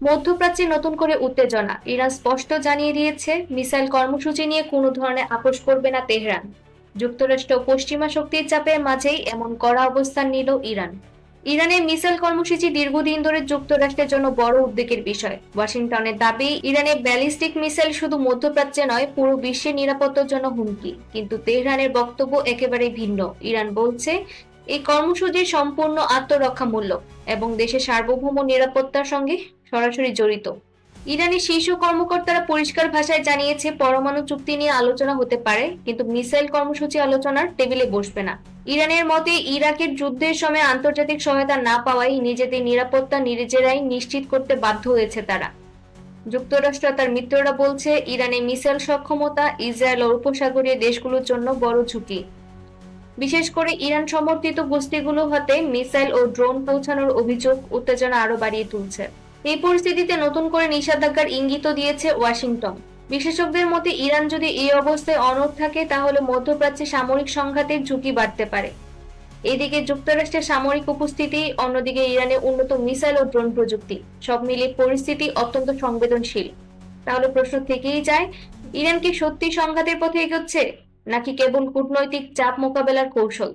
মধ্যপ্রাচ্যে নতুন করে উত্তেজনা, ইরান স্পষ্ট জানিয়ে দিয়েছে মিসাইল কর্মসূচি নিয়ে কোনো ধরনের আপোষ করবে না তেহরান। যুক্তরাষ্ট্র ও পশ্চিমা শক্তির চাপের মাঝেই এমন কড়া অবস্থান নিল ইরান। ইরানের মিসাইল কর্মসূচি দীর্ঘদিন ধরে যুক্তরাষ্ট্রের জন্য বড় উদ্বেগের বিষয়। ওয়াশিংটনের দাবি, ইরানের ব্যালিস্টিক মিসাইল শুধু মধ্যপ্রাচ্যে নয়, পুরো বিশ্বের নিরাপত্তার জন্য হুমকি। কিন্তু তেহরানের বক্তব্য একেবারেই ভিন্ন। ইরান বলছে এই কর্মসূচি সম্পূর্ণ আত্মরক্ষামূলক এবং দেশের সার্বভৌম নিরাপত্তার সঙ্গে সরাসরি জড়িত। ইরানি শীর্ষ কর্মকর্তারা পরিষ্কার ভাষায় জানিয়েছে পরমাণু চুক্তি নিয়ে আলোচনা হতে পারে, কিন্তু মিসাইল কর্মসূচি আলোচনার টেবিলে বসবে না। ইরানের মতে, ইরাকের যুদ্ধের সময় আন্তর্জাতিক সহায়তা না পাওয়ায় নিজেদের নিরাপত্তা নিজেরাই নিশ্চিত করতে বাধ্য হয়েছে তারা। যুক্তরাষ্ট্র তার মিত্ররা বলছে ইরানের মিসাইল সক্ষমতা ইসরায়েল ও উপসাগরীয় দেশগুলোর জন্য বড় ঝুঁকি। বিশেষ করে ইরান সমর্থিত গোষ্ঠীগুলো হাতে মিসাইল ও ড্রোন পৌঁছানোর অভিযোগ উত্তেজনা আরো বাড়িয়ে তুলছে। এই পরিস্থিতিতে নতুন করে নিষেধাজ্ঞার ইঙ্গিতও দিয়েছে ওয়াশিংটন। বিশেষজ্ঞদের মতে, ইরান যদি এই অবস্থায় অনড় থাকে তাহলে মধ্যপ্রাচ্যে সামরিক সংঘাতের ঝুঁকি বাড়তে পারে। এদিকে যুক্তরাষ্ট্রের সামরিক উপস্থিতি, অন্যদিকে ইরানের উন্নত মিসাইল ও ড্রোন প্রযুক্তি, সব মিলিয়ে পরিস্থিতি অত্যন্ত সংবেদনশীল। তাহলে প্রশ্ন থেকেই যায়, ইরান কি সত্যি সংঘাতের পথে এগোচ্ছে, নাকি কেবল কূটনৈতিক চাপ মোকাবেলার কৌশল?